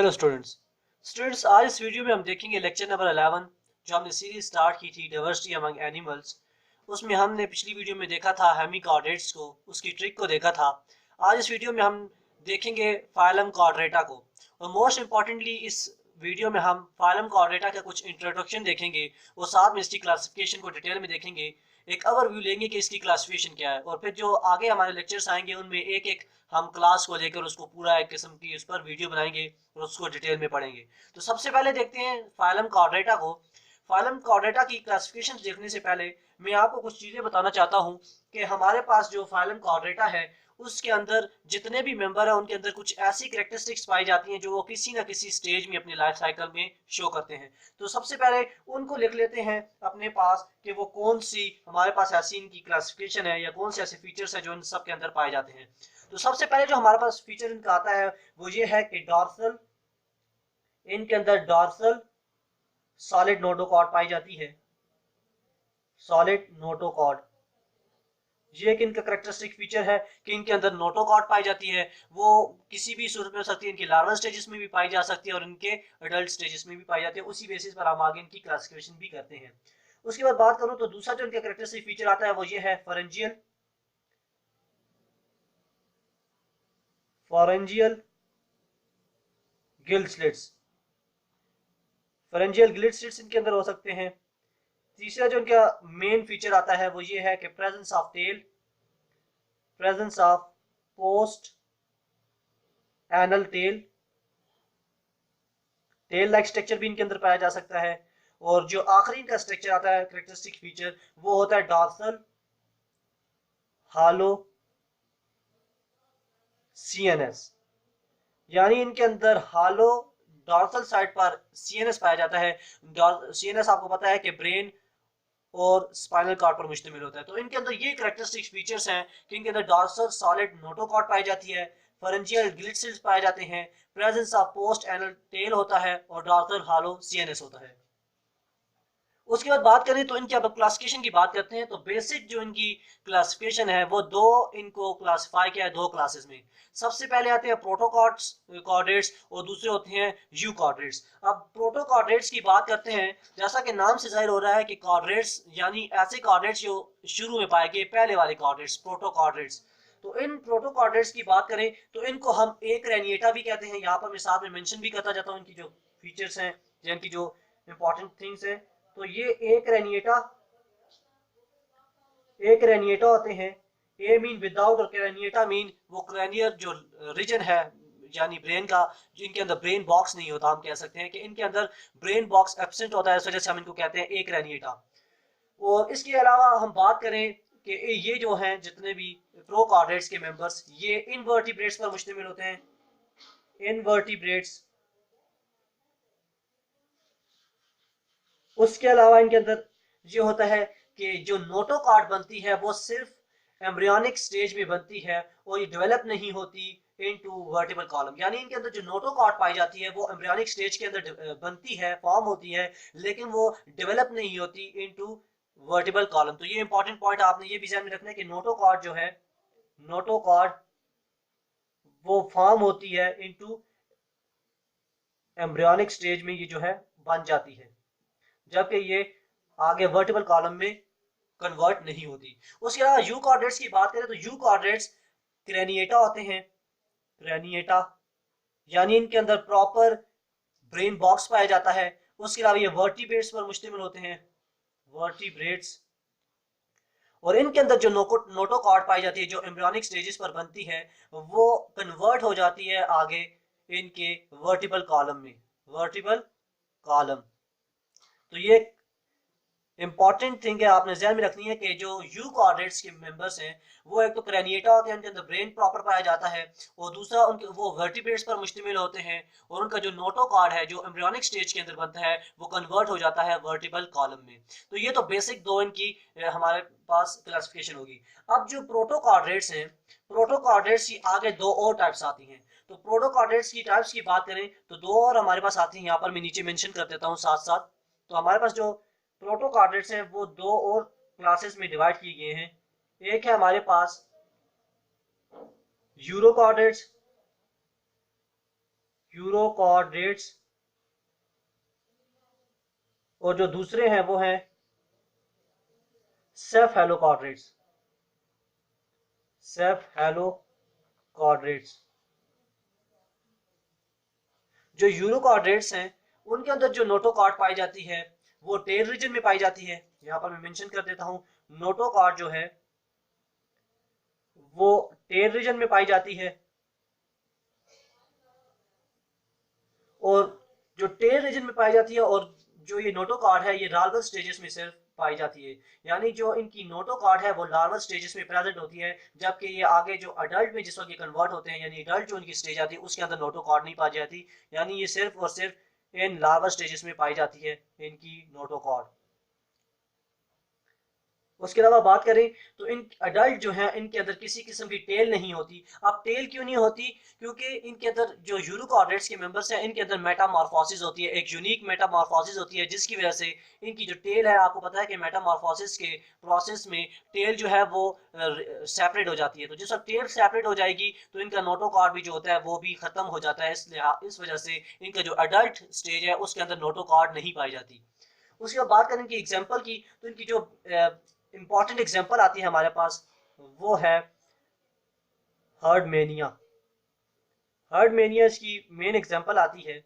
Hello students आज इस video में हम देखेंगे लेक्चर नंबर 11 जो हमने सीरीज स्टार्ट की थी डाइवर्सिटी अमंग एनिमल्स। उसमें हमने पिछली वीडियो में देखा था हेमिकॉर्डेट्स को, उसकी ट्रिक को देखा था। आज इस वीडियो में हम देखेंगे फाइलम कॉर्डेटा को, और मोस्ट इम्पॉर्टेंटली इस वीडियो में हम फाइलम कॉर्डेटा का कुछ इंट्रोडक्शन देखेंगे और साथ में इसकी क्लासिफिकेशन को डिटेल में देखेंगे, एक ओवरव्यू लेंगे कि इसकी क्लासिफिकेशन क्या है, और फिर जो आगे हमारे लेक्चर्स आएंगे उनमें एक एक हम क्लास को लेकर उसको पूरा एक किस्म की उस पर वीडियो बनाएंगे और उसको डिटेल में पढ़ेंगे। तो सबसे पहले देखते हैं फाइलम कॉर्डेटा को। फाइलम कॉर्डेटा की क्लासिफिकेशन देखने से पहले मैं आपको कुछ चीजें बताना चाहता हूं कि हमारे पास जो फाइलम कॉर्डेटा है उसके अंदर जितने भी मेंबर हैं उनके अंदर कुछ ऐसी कैरेक्टरिस्टिक्स पाई जाती हैं जो वो किसी ना किसी स्टेज में अपने लाइफ साइकिल में शो करते हैं। तो सबसे पहले उनको लिख लेते हैं अपने पास कि वो कौन सी हमारे पास ऐसी इनकी क्लासिफिकेशन है या कौन से ऐसे फीचर्स हैं जो इन सब के अंदर पाए जाते हैं। तो सबसे पहले जो हमारे पास फीचर इनका आता है वो ये है कि डॉर्सल, इनके अंदर डॉर्सल सॉलिड नोटोकॉर्ड पाई जाती है। सॉलिड नोटोकॉर्ड ये एक इनका करेक्टरिस्टिक फीचर है कि इनके अंदर नोटोकॉर्ड पाई जाती है। वो किसी भी सूरत में हो सकती है, इनकी लार्वल स्टेजेस में भी पाई जा सकती है और इनके अडल्ट स्टेजेस में भी पाई जाती है। उसी बेसिस पर हम आगे इनकी क्लासिफिकेशन भी करते हैं। उसके बाद बात करूं तो दूसरा जो इनका करेक्टरिस्टिक फीचर आता है वो ये है फरेंजियल फॉरेंजियल गिल्ड स्लिट्स। फरेंजियल गिल्ड स्लिट्स इनके अंदर हो सकते हैं। तीसरा जो इनका मेन फीचर आता है वो ये है कि presence of tail, presence of post anal tail, tail like structure भी इनके अंदर पाया जा सकता है। और जो आखिरी इनका स्ट्रक्चर आता है कैरेक्टरिस्टिक फीचर वो होता है डॉर्सल हालो सीएनएस, यानी इनके अंदर हालो डॉर्सल साइड पर सीएनएस पाया जाता है। सीएनएस आपको पता है कि ब्रेन और स्पाइनल कॉर्ड पर मुश्तमिल होता है। तो इनके अंदर ये कैरेक्टरिस्टिक फीचर्स हैं कि इनके अंदर डॉर्सल सॉलिड नोटोकॉर्ड पाई जाती है, फरेंजियल गिल्ड सेल्स पाए जाते हैं, presence of post anal tell होता है और डॉर्सल हालो सीएनएस होता है। उसके बाद बात करें तो इनकी अब क्लासिफिकेशन की बात करते हैं। तो बेसिक जो इनकी क्लासिफिकेशन है वो दो इनको क्लासिफाई किया है दो क्लासेस में। सबसे पहले आते हैं प्रोटोकॉर्ड्स कॉर्डेट्स और दूसरे होते हैं यूकॉर्डेट्स। अब प्रोटोकॉर्डेट्स की बात करते हैं, जैसा कि नाम से जाहिर हो रहा है कि कॉर्डेट्स यानी ऐसे कॉर्डेट्स जो शुरू में पाए गए, पहले वाले कॉर्डेट्स प्रोटोकॉर्डेट्स। तो इन प्रोटोकॉर्डेट्स की बात करें तो इनको हम एक रेनिएटा भी कहते हैं। यहाँ पर मैं साथ में मेंशन भी करता जाता हूँ इनकी जो फीचर्स हैं, इनकी जो इंपॉर्टेंट थिंग्स हैं। तो ये एक रेनिएटा होते हैं। ए मीन विदाउट और क्रेनिएटा मीन वो क्रेनियर जो रीजन है यानी ब्रेन का, जिनके अंदर ब्रेन बॉक्स नहीं होता, हम कह सकते हैं कि इनके अंदर ब्रेन बॉक्स एब्सेंट होता है, इस वजह से हम इनको कहते हैं एक रेनिएटा। और इसके अलावा हम बात करें कि ये जो हैं जितने भी प्रोकार्डेट्स के मेंबर्स ये इनवर्टिब्रेट्स पर मुश्तमिल होते हैं। इनवर्टिब्रेट्स, उसके अलावा इनके अंदर ये होता है कि जो नोटोकॉर्ड बनती है वो सिर्फ एम्ब्रियोनिक स्टेज में बनती है और ये डेवलप नहीं होती इनटू वर्टिबल कॉलम। यानी इनके अंदर जो नोटोकॉर्ड पाई जाती है वो एम्ब्रियोनिक स्टेज के अंदर बनती है, फॉर्म होती है, लेकिन वो डेवलप नहीं होती इनटू वर्टिबल कॉलम। तो ये इंपॉर्टेंट पॉइंट आपने ये भी ध्यान में रखना है कि नोटोकॉर्ड जो है, नोटोकॉर्ड वो फॉर्म होती है इनटू एम्ब्रियोनिक स्टेज में, ये जो है बन जाती है, जबकि ये आगे वर्टिबल कॉलम में कन्वर्ट नहीं होती। उसके अलावा यू कॉर्डेट्स की बात करें तो यू कॉर्डेट्स क्रेनिएटा होते हैं। क्रेनिएटा यानी इनके अंदर प्रॉपर ब्रेन बॉक्स पाया जाता है। उसके अलावा ये वर्टिब्रेट्स पर मुश्तमिल होते हैं, वर्टिब्रेट्स। और इनके अंदर जो नोटोकॉर्ड पाई जाती है जो एम्ब्रियोनिक स्टेजेस पर बनती है वो कन्वर्ट हो जाती है आगे इनके वर्टिबल कॉलम में, वर्टिबल कॉलम। तो ये इंपॉर्टेंट थिंग है, आपने ध्यान में रखनी है कि जो यू कॉर्डेट्स के मेंबर्स हैं वो एक तो क्रेनिएटा होते हैं, उनके अंदर ब्रेन प्रॉपर पाया जाता है, और दूसरा उनके वो वर्टिब्रेट्स पर मुश्तमिल होते हैं, और उनका जो नोटोकॉर्ड है जो एम्ब्रियोनिक स्टेज के अंदर बनता है वो कन्वर्ट हो जाता है वर्टिबल कॉलम में। तो ये तो बेसिक दो इनकी हमारे पास क्लासिफिकेशन होगी। अब जो प्रोटोकॉर्डेट्स हैं, प्रोटोकॉर्डेट्स की आगे दो और टाइप्स आती हैं। तो प्रोटोकॉर्डेट्स की टाइप्स की बात करें तो दो और हमारे पास आती हैं, यहाँ पर मैं नीचे मेंशन कर देता हूँ साथ साथ। तो हमारे पास जो प्रोटोकॉर्डेट्स हैं वो दो और क्लासेस में डिवाइड किए गए हैं। एक है हमारे पास यूरोकॉर्डेट्स, यूरोकॉर्डेट्स, और जो दूसरे हैं वो हैं सेफेलोकॉर्डेट्स। सेफेलोकॉर्डेट्स, जो यूरोकॉर्डेट्स हैं उनके अंदर जो नोटोकॉर्ड पाई जाती है वो टेल रीजन में पाई जाती है। यहां पर मैं मेंशन कर देता हूं, नोटोकॉर्ड जो है वो टेल रीजन में पाई जाती है, और जो टेल रीजन में पाई जाती है, और जो ये नोटोकॉर्ड है ये लार्वल स्टेजेस में सिर्फ पाई जाती है। यानी जो इनकी नोटोकॉर्ड है वो लार्वल स्टेजेस में प्रेजेंट होती है, जबकि ये आगे जो अडल्ट में जिस वक्त ये कन्वर्ट होते हैं, यानी अडल्ट जो इनकी स्टेज आती है उसके अंदर नोटोकॉर्ड नहीं पाई जाती। यानी ये सिर्फ और सिर्फ इन लार्वल स्टेजेस में पाई जाती है इनकी नोटोकॉर्ड। उसके अलावा बात करें तो इन अडल्ट जो है इनके अंदर किसी किस्म की टेल नहीं होती। अब टेल क्यों नहीं होती? क्योंकि इनके अंदर जो यूरोकॉर्डेट्स के मेंबर्स हैं इनके अंदर मेटामॉर्फोसिस होती है, एक यूनिक मेटामॉर्फोसिस होती है, जिसकी वजह से इनकी जो टेल है, आपको पता है कि मेटामॉर्फोसिस के प्रोसेस में टेल जो है वो सेपरेट हो जाती है। तो जिस वक्त टेल सेपरेट हो जाएगी तो इनका नोटोकॉर्ड भी जो होता है वो भी खत्म हो जाता है, इसलिए इस वजह से इनका जो अडल्ट स्टेज है उसके अंदर नोटोकॉर्ड नहीं पाई जाती। उसके बाद बात करें कि एग्जांपल की, तो इनकी जो इंपॉर्टेंट एग्जांपल आती है हमारे पास वो है हर्डमेनिया। हर्डमेनिया की मेन एग्जांपल आती है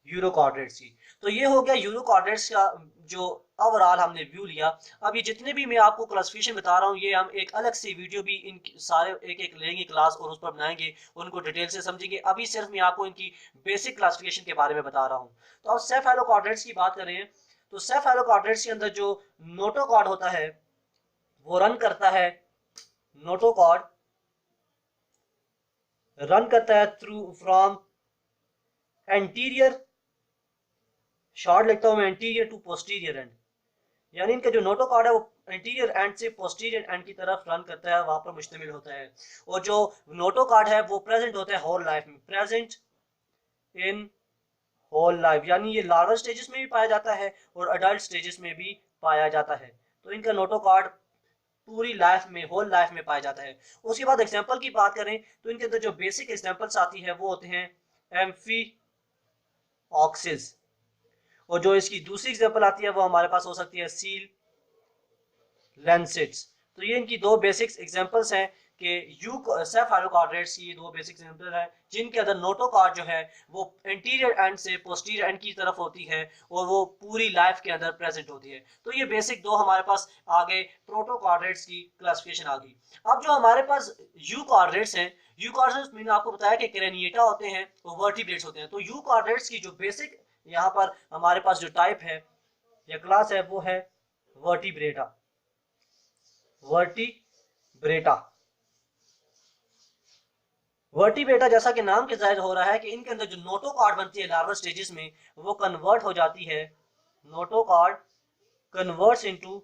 यूरोकॉर्डेट्स की। तो ये हो गया यूरोकॉर्डेट्स का जो ओवरऑल हमने व्यू लिया। अब ये जितने भी मैं आपको क्लासिफिकेशन बता रहा हूँ ये हम एक अलग से वीडियो भी इन सारे एक एक लेंगे क्लास और उस पर बनाएंगे, उनको डिटेल से समझेंगे। अभी सिर्फ मैं आपको इनकी बेसिक क्लासिफिकेशन के बारे में बता रहा हूँ। तो अब सेफेलोकॉर्डेट्स की बात करें तो सेफेलोकॉर्डेट्स के अंदर जो नोटोकॉर्ड होता है वो नोटोकॉर्ड रन करता है थ्रू फ्रॉम एंटीरियर, शॉर्ट लिखता हूं मैं, एंटीरियर टू पोस्टीरियर एंड। यानी इनका जो नोटोकॉर्ड है वो एंटीरियर एंड से पोस्टीरियर एंड की तरफ रन करता है, वहां पर मुश्तमिल होता है। और जो नोटोकॉर्ड है वो प्रेजेंट होता है होल लाइफ में, प्रेजेंट इन होल लाइफ। यानी ये लार्वल स्टेजेस में भी पाया जाता है और अडल्ट स्टेजेस में भी पाया जाता है। तो इनका नोटोकॉर्ड पूरी लाइफ में, होल लाइफ में पाया जाता है। उसके बाद एग्जांपल की बात करें तो इनके अंदर जो बेसिक एग्जांपल्स आती है वो होते हैं एम्फी ऑक्सिस, और जो इसकी दूसरी एग्जांपल आती है वो हमारे पास हो सकती है सील लेंसिट्स। तो ये इनकी दो बेसिक एग्जांपल्स हैं कि सेफेलोकॉर्डेट्स की दो बेसिक एग्जांपल है जिनके अंदर नोटोकॉर्ड जो है वो एंटीरियर एंड से पोस्टीरियर एंड की तरफ होती है और वो पूरी लाइफ के अंदर प्रेजेंट होती है। तो ये बेसिक दो हमारे पास आगे प्रोटोकॉर्डेट्स की क्लासिफिकेशन आ गई। अब जो हमारे पास यूकॉर्डेट्स हैं, यूकॉर्डेट्स मैंने आपको बताया कि क्रेनिएटा होते हैं और वर्टिब्रेट्स होते हैं। तो यूकॉर्डेट्स की जो बेसिक यहाँ पर हमारे पास जो टाइप है या क्लास है वो है वर्टिब्रेटा। वर्टिब्रेटा, वर्टिब्रेटा जैसा कि नाम के जाहिर हो रहा है कि इनके अंदर जो नोटोकॉर्ड बनती है लार्वल स्टेजेस में वो कन्वर्ट हो जाती है, नोटोकॉर्ड कन्वर्ट्स इनटू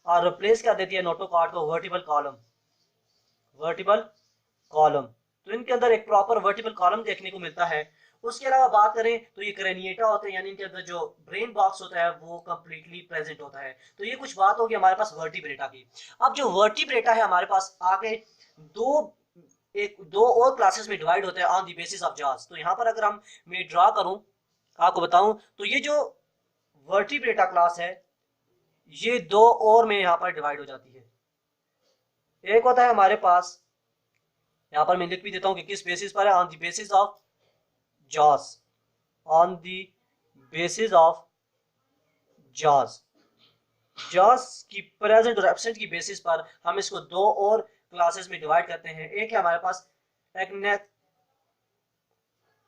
और रिप्लेस कर देती है नोटोकॉर्ड को वर्टिबल कॉलम, वर्टिबल कॉलम। तो इनके अंदर एक प्रॉपर वर्टिबल कॉलम देखने को मिलता है। उसके अलावा बात करें तो ये क्रेनिएटा होते हैं, यानी इनके अंदर जो ब्रेन बॉक्स होता है वो कंप्लीटली प्रेजेंट होता है। तो ये कुछ बात होगी हमारे पास वर्टिब्रेटा की। अब जो वर्टिब्रेटा है हमारे पास आगे दो और क्लासेस में डिवाइड होता है on the basis of jaws. तो यहाँ पर अगर हम मैं ड्रा करूं आपको बताऊं तो ये जो वर्टिब्रेटा क्लास है ये दो और में यहाँ पर डिवाइड हो जाती है। एक होता है हमारे पास, यहाँ पर मैं लिख भी देता हूँ कि किस बेसिस पर है, on the basis of jaws, on the basis of jaws. Jaws की प्रेजेंट और एब्सेंट की बेसिस पर हम इसको दो और क्लासेस में डिवाइड करते हैं। एक है हमारे पास एक्नेथ,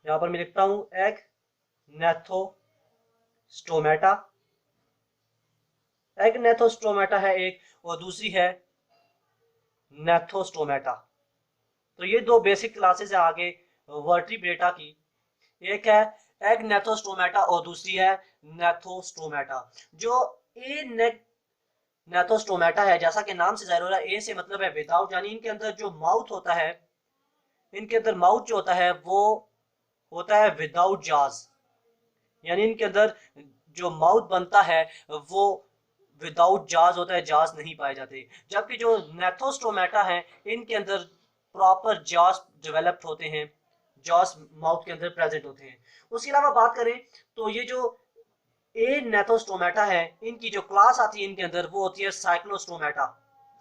यहां पर मैं लिखता हूं एक्नेथोस्टोमेटा, एक्नेथोस्टोमेटा है एक, और दूसरी है नेथोस्टोमेटा। तो ये दो बेसिक क्लासेस है आगे वर्टिब्रेटा की, एक है एक्नेथोस्टोमेटा और दूसरी है नेथोस्टोमेटा। जो ए नेथोस्टोमेटा है, जैसा कि नाम से जाहिर हो रहा है, ए से मतलब है विदाउट, यानी इनके अंदर जो माउथ होता है, इनके अंदर माउथ जो होता है वो होता है विदाउट जॉज। यानी इनके अंदर जो माउथ बनता है वो विदाउट जॉज होता है, जॉज नहीं पाए जाते। जबकि जो नेथोस्टोमेटा है इनके अंदर प्रॉपर जॉज डेवलप्ड होते हैं, जॉस माउथ के अंदर प्रेजेंट होते हैं। उसके अलावा बात करें तो ये जो एनेथोस्टोमेटा है, इनकी जो क्लास आती है इनके अंदर वो होती है साइक्लोस्टोमेटा।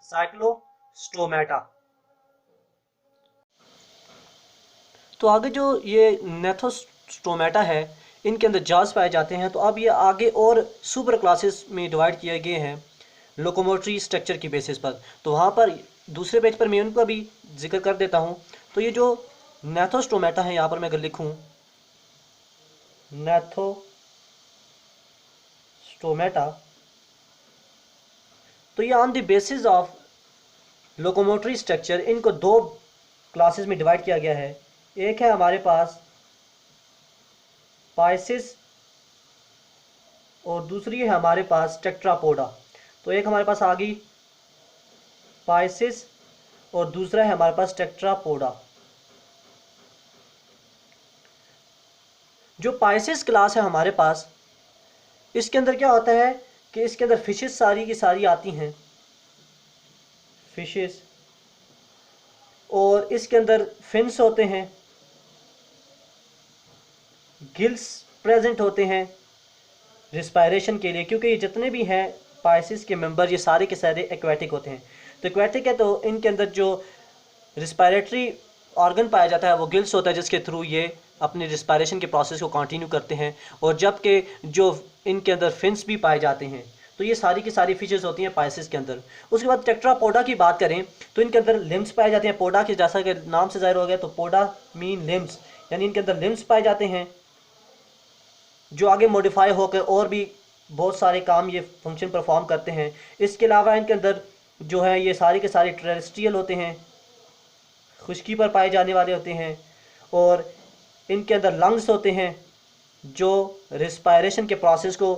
साइक्लोस्टोमेटा। तो आगे जो ये नेथोस्टोमेटा है, इनके अंदर जार्स पाए जाते हैं। तो अब ये आगे और सुपर क्लासेस में डिवाइड किए गए हैं लोकोमोटरी स्ट्रक्चर की बेसिस पर। तो वहाँ पर दूसरे पेज पर मैं उनका भी जिक्र कर देता हूँ। तो ये जो नेथोस्टोमेटा है, यहाँ पर मैं अगर लिखूँ नेथोस्टोमेटा, तो ये on the basis of locomotory structure इनको दो क्लासेस में डिवाइड किया गया है। एक है हमारे पास पाइसिस और दूसरी है हमारे पास टेट्रापोडा। तो एक हमारे पास आ गई पाइसिस और दूसरा है हमारे पास टेट्रापोडा। जो पाइसिस क्लास है हमारे पास, इसके अंदर क्या होता है कि इसके अंदर फिशेस सारी की सारी आती हैं, फिशेस, और इसके अंदर फिन्स होते हैं, गिल्स प्रेजेंट होते हैं रिस्पायरेशन के लिए, क्योंकि ये जितने भी हैं पाइसिस के मेंबर ये सारे के सारे एक्वेटिक होते हैं। तो एक्वेटिक है तो इनके अंदर जो रिस्पायरेटरी ऑर्गन पाया जाता है वो गिल्स होता है, जिसके थ्रू ये अपने रिस्पायरेशन के प्रोसेस को कंटिन्यू करते हैं। और जबकि जो इनके अंदर फिन्स भी पाए जाते हैं। तो ये सारी की सारी फीचर्स होती हैं पाइसिस के अंदर। उसके बाद टेट्रापोडा की बात करें तो इनके अंदर लिम्स पाए जाते हैं। पोडा के जैसा कि नाम से जाहिर हो गया, तो पोडा मीन लिम्स, यानी इनके अंदर लिम्स पाए जाते हैं जो आगे मॉडिफाई होकर और भी बहुत सारे काम ये फंक्शन परफॉर्म करते हैं। इसके अलावा इनके अंदर जो है ये सारे के सारे टेरेस्ट्रियल होते हैं, खुश्की पर पाए जाने वाले होते हैं। और इनके अंदर लंग्स होते हैं जो रिस्पायरेशन के प्रोसेस को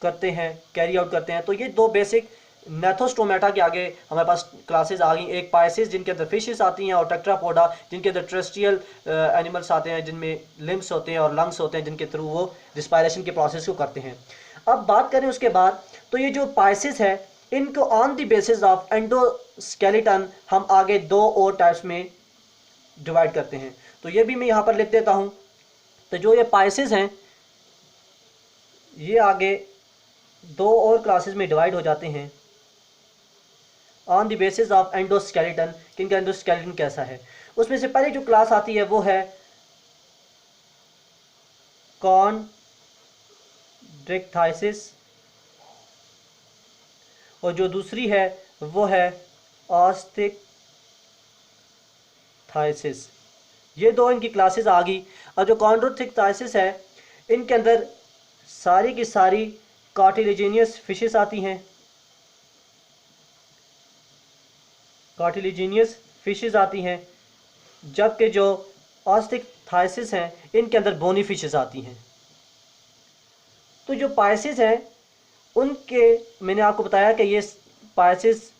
करते हैं, कैरी आउट करते हैं। तो ये दो बेसिक नेथोस्टोमेटा के आगे हमारे पास क्लासेस आ गई। एक पाइसिस जिनके अंदर फिशेस आती हैं, और टेट्रापोडा जिनके अंदर टेरेस्ट्रियल एनिमल्स आते हैं जिनमें लिम्स होते हैं और लंग्स होते हैं जिनके थ्रू वो रिस्पायरेशन के प्रोसेस को करते हैं। अब बात करें उसके बाद, तो ये जो पाइसिस है इनको on the basis of endoskeleton हम आगे दो और टाइप्स में डिवाइड करते हैं। तो ये भी मैं यहाँ पर लिख देता हूँ। तो जो ये पाइसिस हैं ये आगे दो और क्लासेस में डिवाइड हो जाते हैं on the basis of endoskeleton कि इनका एंडोस्केलेटन कैसा है। उसमें से पहले जो क्लास आती है वो है कॉन्ड्रिक्टाइसिस, और जो दूसरी है वो है ऑस्टिकथाइसिस। ये दो इनकी क्लासेस आ गई। और जो कॉन्ड्रिक्टाइसिस है इनके अंदर सारी की सारी कार्टिलेजिनियस फिशेस आती हैं, कार्टिलेजिनियस फिशेस आती हैं। जबकि जो ऑस्टिकथाइसिस हैं इनके अंदर बोनी फिशेस आती हैं। तो जो पाइसिस हैं उनके मैंने आपको बताया कि ये पाइसिस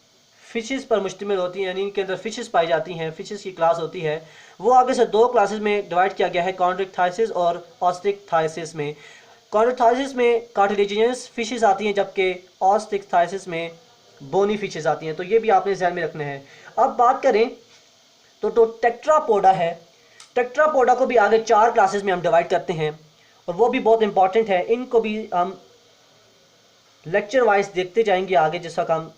फिशेस पर मुश्तमिल होती हैं, यानी इनके अंदर फिशेस पाई जाती हैं, फिशेस की क्लास होती है। वो आगे से दो क्लासेस में डिवाइड किया गया है, कॉन्ड्रिक्टाइसिस और ऑस्टिकथाइसिस में। कॉन्ड्रिक्टाइसिस में कार्टिलेजिनियस फिशेस आती हैं, जबकि ऑस्टिकथाइसिस में बोनी फिशेस आती हैं। तो ये भी आपने ध्यान में रखना है। अब बात करें तो टेट्रापोडा है। टेट्रापोडा को भी आगे चार क्लासेस में हम डिवाइड करते हैं, और वो भी बहुत इंपॉर्टेंट है। इनको भी हम लेक्चर वाइज देखते जाएंगे आगे, जिस वक्त हम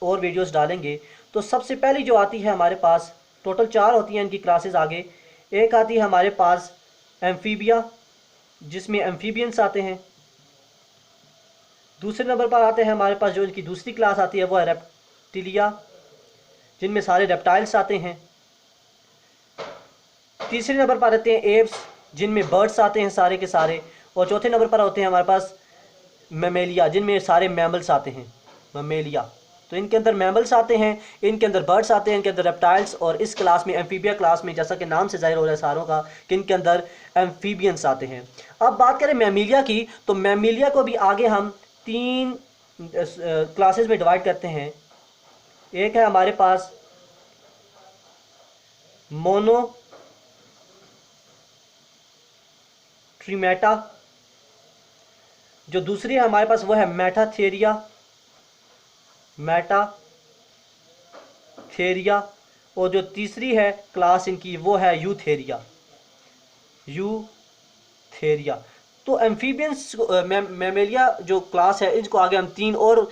और वीडियोस डालेंगे। तो सबसे पहली जो आती है हमारे पास, टोटल चार होती हैं इनकी क्लासेस आगे। एक आती है हमारे पास एम्फीबिया, जिसमें एम्फीबियंस आते हैं। दूसरे नंबर पर आते हैं हमारे पास जो इनकी दूसरी क्लास आती है वो है रेप्टिलिया, जिनमें सारे रेप्टाइल्स आते हैं। तीसरे नंबर पर आते हैं एव्स, जिनमें बर्ड्स आते हैं सारे के सारे। और चौथे नंबर पर होते हैं हमारे पास मैमेलिया, जिनमें सारे मैमल्स आते हैं, मैमेलिया। तो इनके अंदर मैमल्स आते हैं, इनके अंदर बर्ड्स आते हैं, इनके अंदर रेप्टाइल्स, और इस क्लास में एम्फीबिया क्लास में, जैसा कि नाम से जाहिर हो रहा है सारों का, कि इनके अंदर एम्फीबियंस आते हैं। अब बात करें मैमिलिया की, तो मैमिलिया को भी आगे हम तीन क्लासेस में डिवाइड करते हैं। एक है हमारे पास मोनोट्रीमेटा, जो दूसरी है हमारे पास वो है मेटाथेरिया, और जो तीसरी है क्लास इनकी वो है यूथेरिया। यूथेरिया। तो एम्फीबियंस मैमेलिया जो क्लास है, इसको आगे हम 3 और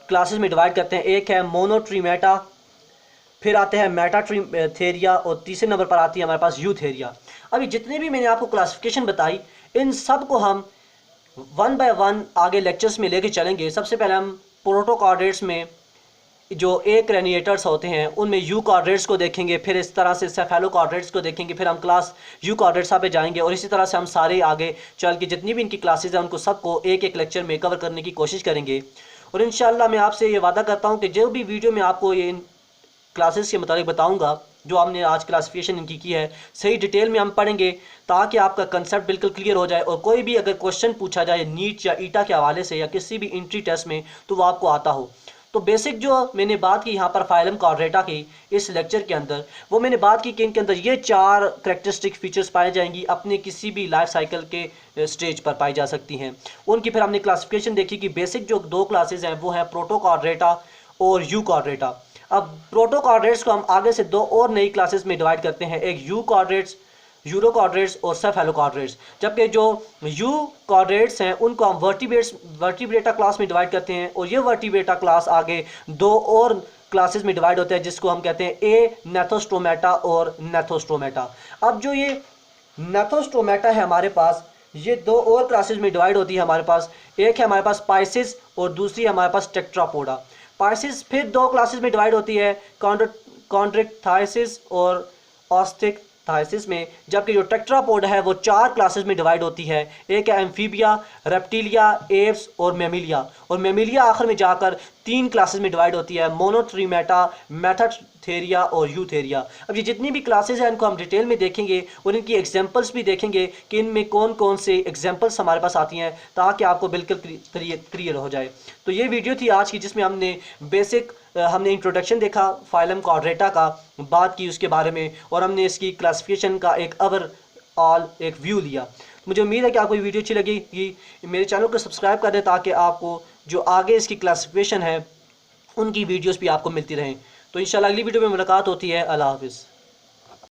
क्लासेस में डिवाइड करते हैं। एक है मोनोट्रीमेटा, फिर आते हैं मेटाट्रीथेरिया, और तीसरे नंबर पर आती है हमारे पास यूथेरिया। अभी जितने भी मैंने आपको क्लासिफिकेशन बताई, इन सब को हम वन बाय वन आगे लेक्चर्स में लेके चलेंगे। सबसे पहले हम प्रोटोकार्डेट्स में जो एक रेनिएटर्स होते हैं उनमें यू कार्डेट्स को देखेंगे, फिर इस तरह से सेफेलोकार्डेट्स को देखेंगे, फिर हम क्लास यू कार्डेट्स पे जाएंगे, और इसी तरह से हम सारे आगे चल के जितनी भी इनकी क्लासेज हैं उनको सबको एक एक लेक्चर में कवर करने की कोशिश करेंगे। और इंशाल्लाह मैं आपसे ये वादा करता हूँ कि जो भी वीडियो में आपको ये क्लासेस के मुताबिक बताऊंगा, जो हमने आज क्लासिफिकेशन इनकी की है, सही डिटेल में हम पढ़ेंगे ताकि आपका कंसेप्ट बिल्कुल क्लियर हो जाए, और कोई भी अगर क्वेश्चन पूछा जाए नीट या ईटा के हवाले से या किसी भी एंट्री टेस्ट में तो वो आपको आता हो। तो बेसिक जो मैंने बात की यहाँ पर फाइलम कॉर्डेटा की इस लेक्चर के अंदर, वो मैंने बात की कि इनके अंदर ये 4 करेक्टरिस्टिक फीचर्स पाए जाएंगी, अपने किसी भी लाइफ साइकिल के स्टेज पर पाई जा सकती हैं। उनकी फिर हमने क्लासिफिकेशन देखी कि बेसिक जो 2 क्लासेज हैं वो हैं प्रोटोकार्डेटा और यू कार्डेटा। अब प्रोटोकार्डेट्स को हम आगे से 2 और नई क्लासेस में डिवाइड करते हैं, एक यू कार्डेट्स, यूरोकार्डेट्स और सेफेलोकार्डेट्स। जबकि जो यू कार्डेट्स हैं उनको हम वर्टिब्रेटा क्लास में डिवाइड करते हैं, और ये वर्टिब्रेटा क्लास आगे 2 और क्लासेस में डिवाइड होते हैं जिसको हम कहते हैं ए नेथोस्टोमेटा और नेथोस्टोमेटा। अब जो ये नेथोस्टोमेटा है हमारे पास, ये 2 और क्लासेस में डिवाइड होती है हमारे पास। एक है हमारे पास पाइसिस और दूसरी है हमारे पास टेट्रापोडा। पाइसिस फिर 2 क्लासेस में डिवाइड होती है, कॉन्ड्रिक्थाइसिस और ऑस्टिकथाइसिस में, जबकि जो टेट्रापोड है वो 4 क्लासेस में डिवाइड होती है। एक है एम्फीबिया, रेप्टिलिया, एव्स और मेमिलिया, और मेमिलिया आखिर में जाकर 3 क्लासेस में डिवाइड होती है, मोनोट्रीमेटा, मेटाथेरिया और यूथेरिया। अब ये जितनी भी क्लासेस हैं इनको हम डिटेल में देखेंगे और इनकी एग्जांपल्स भी देखेंगे कि इनमें कौन कौन से एग्जांपल्स हमारे पास आती हैं, ताकि आपको बिल्कुल क्लियर हो जाए। तो ये वीडियो थी आज की जिसमें हमने इंट्रोडक्शन देखा फाइलम कॉर्डेटा का, बात की उसके बारे में, और हमने इसकी क्लासिफिकेशन का एक ओवरऑल एक व्यू लिया। मुझे उम्मीद है कि आपको ये वीडियो अच्छी लगी, कि मेरे चैनल को सब्सक्राइब कर दें ताकि आपको जो आगे इसकी क्लासिफिकेशन है उनकी वीडियोस भी आपको मिलती रहें। तो इंशाल्लाह अगली वीडियो में मुलाकात होती है। अल्लाह हाफिज़।